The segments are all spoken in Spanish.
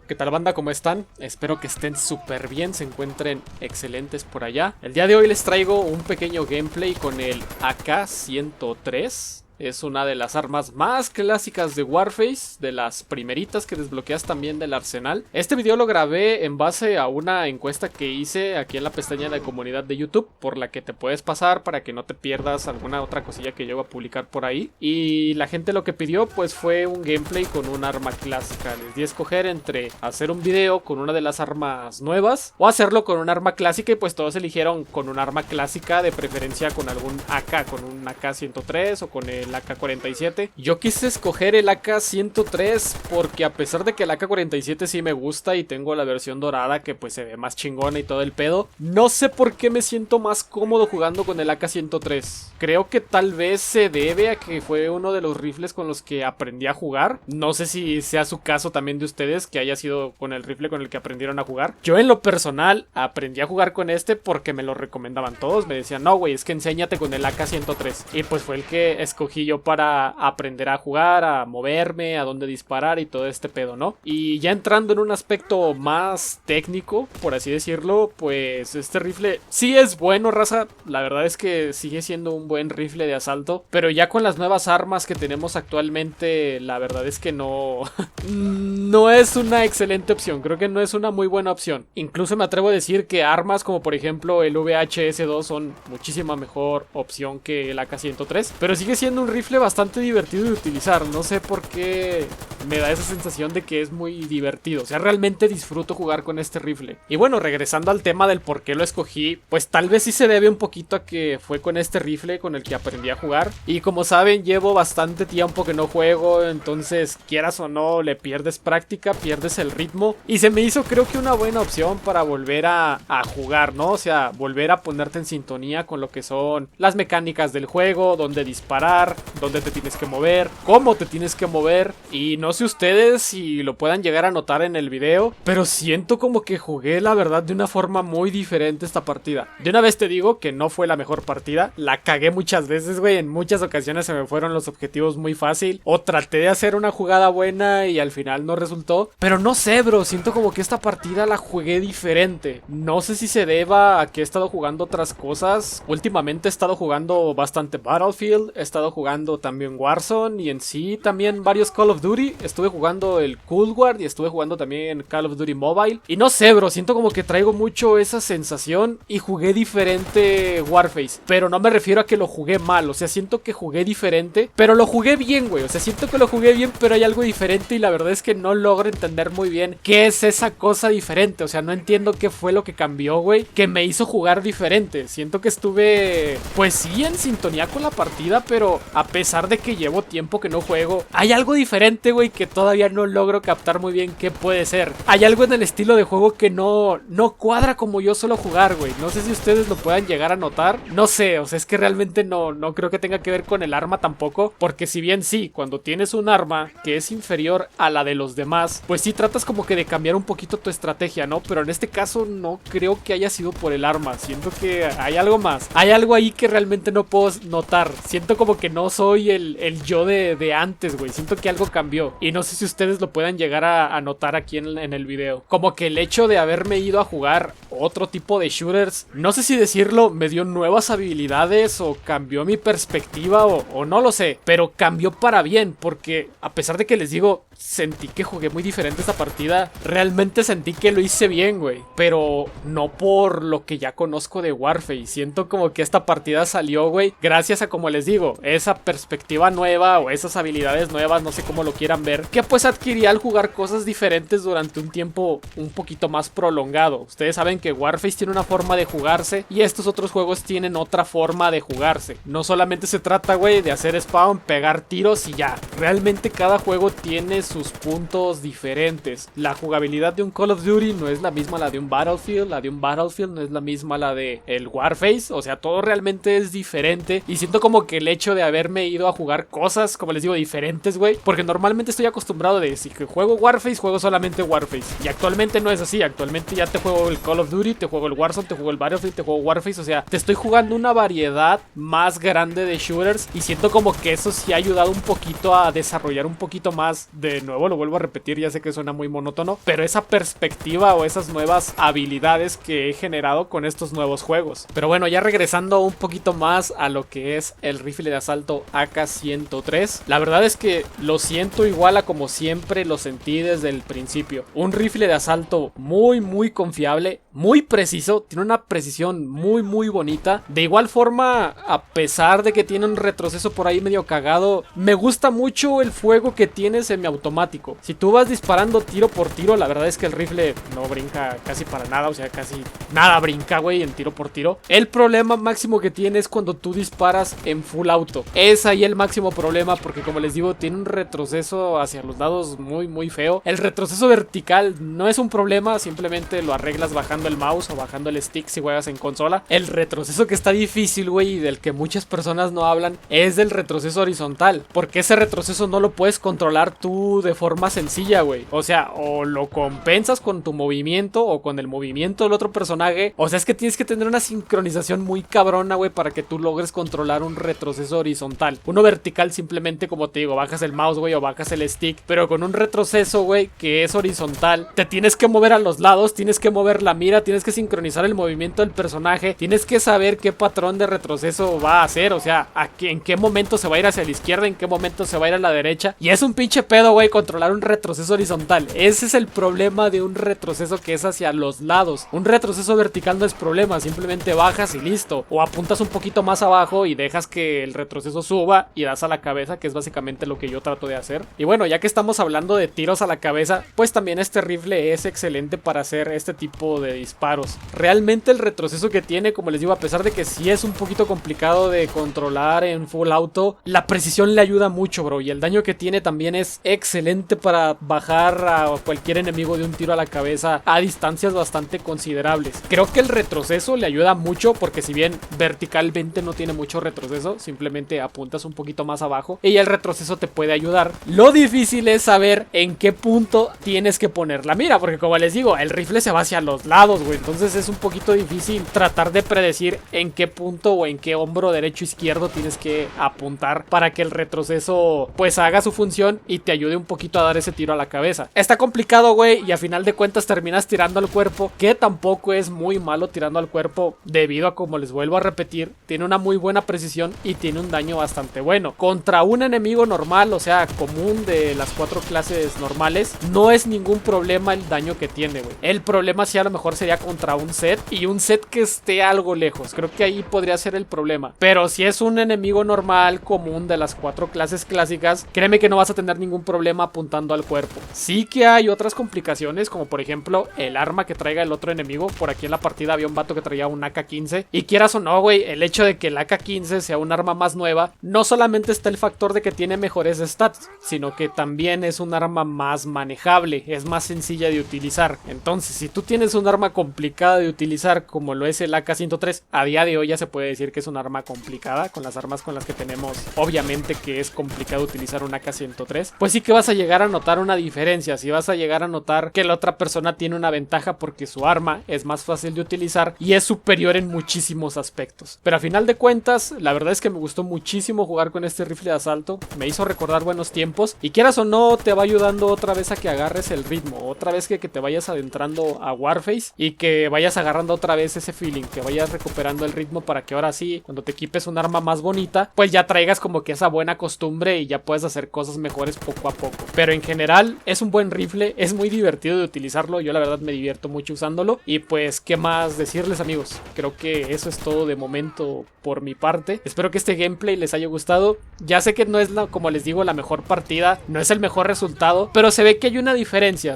¿Qué tal, banda? ¿Cómo están? Espero que estén súper bien, se encuentren excelentes por allá. El día de hoy les traigo un pequeño gameplay con el AK-103. Es una de las armas más clásicas de Warface, de las primeritas que desbloqueas también del arsenal. Este video lo grabé en base a una encuesta que hice aquí en la pestaña de comunidad de YouTube, por la que te puedes pasar para que no te pierdas alguna otra cosilla que yo voy a publicar por ahí. Y la gente lo que pidió pues fue un gameplay con un arma clásica. Les di a escoger entre hacer un video con una de las armas nuevas o hacerlo con un arma clásica, y pues todos eligieron con un arma clásica, de preferencia con algún AK, con un AK-103 o con el AK-47. Yo quise escoger el AK-103 porque, a pesar de que el AK-47 sí me gusta y tengo la versión dorada que pues se ve más chingona y todo el pedo, no sé por qué me siento más cómodo jugando con el AK-103. Creo que tal vez se debe a que fue uno de los rifles con los que aprendí a jugar. No sé si sea su caso también de ustedes, que haya sido con el rifle con el que aprendieron a jugar. Yo, en lo personal, aprendí a jugar con este porque me lo recomendaban todos. Me decían, no güey, es que enséñate con el AK-103. Y pues fue el que escogí yo para aprender a jugar, a moverme, a dónde disparar y todo este pedo, ¿no? Y ya entrando en un aspecto más técnico, por así decirlo, pues este rifle sí es bueno, raza. La verdad es que sigue siendo un buen rifle de asalto, pero ya con las nuevas armas que tenemos actualmente, la verdad es que no no es una excelente opción. Creo que no es una muy buena opción. Incluso me atrevo a decir que armas como por ejemplo el VHS-2 son muchísima mejor opción que el AK-103, pero sigue siendo un rifle bastante divertido de utilizar. No sé por qué me da esa sensación de que es muy divertido. O sea, realmente disfruto jugar con este rifle. Y bueno, regresando al tema del por qué lo escogí, pues tal vez sí se debe un poquito a que fue con este rifle con el que aprendí a jugar. Y como saben, llevo bastante tiempo que no juego, entonces quieras o no, le pierdes práctica, pierdes el ritmo. Y se me hizo, creo que, una buena opción para volver a jugar, ¿no? O sea, volver a ponerte en sintonía con lo que son las mecánicas del juego, dónde disparar, dónde te tienes que mover, cómo te tienes que mover. Y no sé ustedes si lo puedan llegar a notar en el video, pero siento como que jugué, la verdad, de una forma muy diferente esta partida. De una vez te digo que no fue la mejor partida. La cagué muchas veces, güey. En muchas ocasiones se me fueron los objetivos muy fácil, o traté de hacer una jugada buena y al final no resultó. Pero no sé, bro, siento como que esta partida la jugué diferente. No sé si se deba a que he estado jugando otras cosas. Últimamente he estado jugando bastante Battlefield, he estado jugando también Warzone y en sí también varios Call of Duty. Estuve jugando el Cold War y estuve jugando también Call of Duty Mobile. Y no sé, bro, siento como que traigo mucho esa sensación y jugué diferente Warface. Pero no me refiero a que lo jugué mal, o sea, siento que jugué diferente, pero lo jugué bien, güey. O sea, siento que lo jugué bien, pero hay algo diferente y la verdad es que no logro entender muy bien qué es esa cosa diferente. O sea, no entiendo qué fue lo que cambió, güey, que me hizo jugar diferente. Siento que estuve, pues sí, en sintonía con la partida, pero a pesar de que llevo tiempo que no juego, hay algo diferente, güey, que todavía no logro captar muy bien qué puede ser. Hay algo en el estilo de juego que no cuadra como yo suelo jugar, güey. No sé si ustedes lo puedan llegar a notar. No sé, o sea, es que realmente no creo que tenga que ver con el arma tampoco, porque si bien sí, cuando tienes un arma que es inferior a la de los demás, pues sí tratas como que de cambiar un poquito tu estrategia, ¿no? Pero en este caso no creo que haya sido por el arma. Siento que hay algo más. Hay algo ahí que realmente no puedo notar. Siento como que no soy el yo de antes, güey. Siento que algo cambió. Y no sé si ustedes lo puedan llegar a notar aquí en el video. Como que el hecho de haberme ido a jugar otro tipo de shooters, no sé si decirlo, me dio nuevas habilidades o cambió mi perspectiva o no lo sé. Pero cambió para bien, porque a pesar de que les digo, sentí que jugué muy diferente esta partida, realmente sentí que lo hice bien, güey. Pero no por lo que ya conozco de Warface. Siento como que esta partida salió, güey, gracias a, como les digo, esa perspectiva nueva o esas habilidades nuevas, no sé cómo lo quieran ver, que pues adquirí al jugar cosas diferentes durante un tiempo un poquito más prolongado. Ustedes saben que Warface tiene una forma de jugarse y estos otros juegos tienen otra forma de jugarse. No solamente se trata, güey, de hacer spawn, pegar tiros y ya. Realmente cada juego tiene sus puntos diferentes. La jugabilidad de un Call of Duty no es la misma a la de un Battlefield, la de un Battlefield no es la misma a la de el Warface. O sea, todo realmente es diferente y siento como que el hecho de haberme ido a jugar cosas, como les digo, diferentes, güey, porque normalmente estoy acostumbrado de si que juego Warface, juego solamente Warface, y actualmente no es así. Actualmente ya te juego el Call of Duty, te juego el Warzone, te juego el Battlefield, te juego Warface. O sea, te estoy jugando una variedad más grande de shooters y siento como que eso sí ha ayudado un poquito a desarrollar un poquito más de de nuevo, lo vuelvo a repetir, ya sé que suena muy monótono, pero esa perspectiva o esas nuevas habilidades que he generado con estos nuevos juegos. Pero bueno, ya regresando un poquito más a lo que es el rifle de asalto AK-103, la verdad es que lo siento igual a como siempre lo sentí desde el principio. Un rifle de asalto muy confiable, muy preciso, tiene una precisión muy bonita. De igual forma, a pesar de que tiene un retroceso por ahí medio cagado, me gusta mucho el fuego que tiene semiautomático. Si tú vas disparando tiro por tiro, la verdad es que el rifle no brinca casi para nada, o sea, casi nada brinca, güey, en tiro por tiro. El problema máximo que tiene es cuando tú disparas en full auto. Es ahí el máximo problema porque, como les digo, tiene un retroceso hacia los lados muy feo. El retroceso vertical no es un problema, simplemente lo arreglas bajando el mouse o bajando el stick si juegas en consola. El retroceso que está difícil, güey, y del que muchas personas no hablan, es del retroceso horizontal, porque ese retroceso no lo puedes controlar tú de forma sencilla, güey. O sea, o lo compensas con tu movimiento o con el movimiento del otro personaje. O sea, es que tienes que tener una sincronización muy cabrona, güey, para que tú logres controlar un retroceso horizontal. Uno vertical simplemente, como te digo, bajas el mouse, güey, o bajas el stick, pero con un retroceso, güey, que es horizontal, te tienes que mover a los lados, tienes que mover la mira, tienes que sincronizar el movimiento del personaje, tienes que saber qué patrón de retroceso va a hacer, o sea, en qué momento se va a ir hacia la izquierda, en qué momento se va a ir a la derecha, y es un pinche pedo, güey, controlar un retroceso horizontal. Ese es el problema de un retroceso que es hacia los lados. Un retroceso vertical no es problema, simplemente bajas y listo, o apuntas un poquito más abajo y dejas que el retroceso suba y das a la cabeza, que es básicamente lo que yo trato de hacer. Y bueno, ya que estamos hablando de tiros a la cabeza, pues también este rifle es excelente para hacer este tipo de disparos. Realmente el retroceso que tiene, como les digo, a pesar de que sí es un poquito complicado de controlar en full auto, la precisión le ayuda mucho, bro, y el daño que tiene también es excelente para bajar a cualquier enemigo de un tiro a la cabeza a distancias bastante considerables. Creo que el retroceso le ayuda mucho porque, si bien verticalmente no tiene mucho retroceso, simplemente apuntas un poquito más abajo y el retroceso te puede ayudar. Lo difícil es saber en qué punto tienes que poner la mira, porque, como les digo, el rifle se va hacia los lados, güey, entonces es un poquito difícil tratar de predecir en qué punto o en qué hombro derecho o izquierdo tienes que apuntar para que el retroceso pues haga su función y te ayude un poquito a dar ese tiro a la cabeza. Está complicado, güey, y a final de cuentas terminas tirando al cuerpo, que tampoco es muy malo tirando al cuerpo, debido a, como les vuelvo a repetir, tiene una muy buena precisión y tiene un daño bastante bueno. Contra un enemigo normal, o sea, común de las 4 clases normales, no es ningún problema el daño que tiene, güey. El problema sí a lo mejor sería contra un set, y un set que esté algo lejos. Creo que ahí podría ser el problema. Pero si es un enemigo normal, común de las 4 clases clásicas, créeme que no vas a tener ningún problema apuntando al cuerpo. Sí que hay otras complicaciones, como por ejemplo el arma que traiga el otro enemigo. Por aquí en la partida había un vato que traía un AK-15, y quieras o no, güey, el hecho de que el AK-15 sea un arma más nueva, no solamente está el factor de que tiene mejores stats, sino que también es un arma más manejable, es más sencilla de utilizar. Entonces, si tú tienes un arma complicada de utilizar como lo es el AK-103, a día de hoy ya se puede decir que es un arma complicada, con las armas con las que tenemos, obviamente que es complicado utilizar un AK-103, pues sí que vas a llegar a notar una diferencia, si vas a llegar a notar que la otra persona tiene una ventaja porque su arma es más fácil de utilizar y es superior en muchísimos aspectos. Pero a final de cuentas, la verdad es que me gustó muchísimo jugar con este rifle de asalto, me hizo recordar buenos tiempos, y quieras o no, te va ayudando otra vez a que agarres el ritmo, otra vez que te vayas adentrando a Warface y que vayas agarrando otra vez ese feeling, que vayas recuperando el ritmo para que ahora sí, cuando te equipes un arma más bonita, pues ya traigas como que esa buena costumbre y ya puedes hacer cosas mejores poco a poco. Pero en general es un buen rifle, es muy divertido de utilizarlo, yo la verdad me divierto mucho usándolo, y pues qué más decirles, amigos. Creo que eso es todo de momento por mi parte. Espero que este gameplay les haya gustado. Ya sé que no es, como les digo, la mejor partida, no es el mejor resultado, pero se ve que hay una diferencia,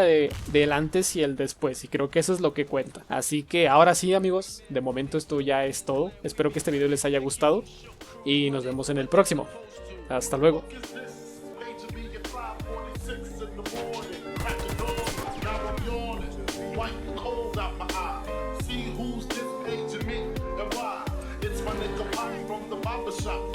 del antes y el después, y creo que eso es lo que cuenta. Así que ahora sí, amigos, de momento esto ya es todo. Espero que este video les haya gustado y nos vemos en el próximo. Hasta luego. Shop.